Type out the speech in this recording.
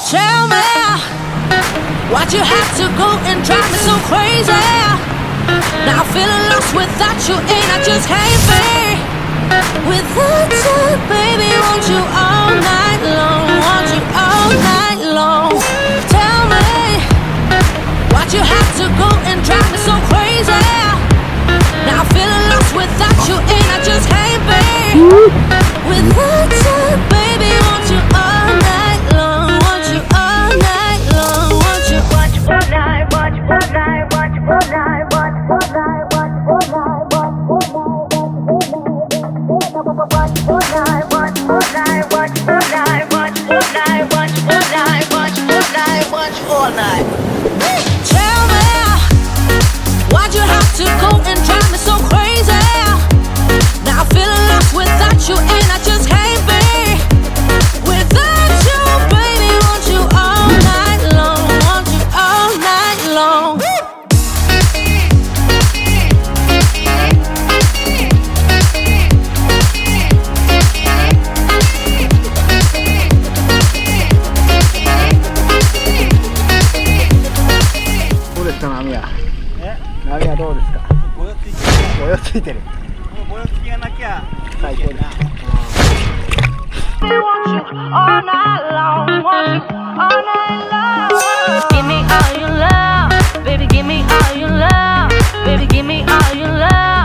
Tell me why'd you have to go and drive me so crazy? Now I'm feeling lost without you and I just can't be without you, baby. Want you all night long, want you all night long. Tell me why'd you have to go and drive me so crazy? Now I'm feeling lost without you and I just can't be without you, baby. Want you all night long, want you all night long, want you all night, want you all night, want you all night, want you all night, want you all night, want you all night, want you all night, want you all night, want you all night, want you all night, want you all night, want you all night. Tell me why'd you have to go and drive me so crazy? Now I'm feeling lost without you and I just can't be without you, baby. Want you all night long, want you all night long. Want you all night long, want you all night long. Give me all your love, baby, give me all your love, baby, give me all your love.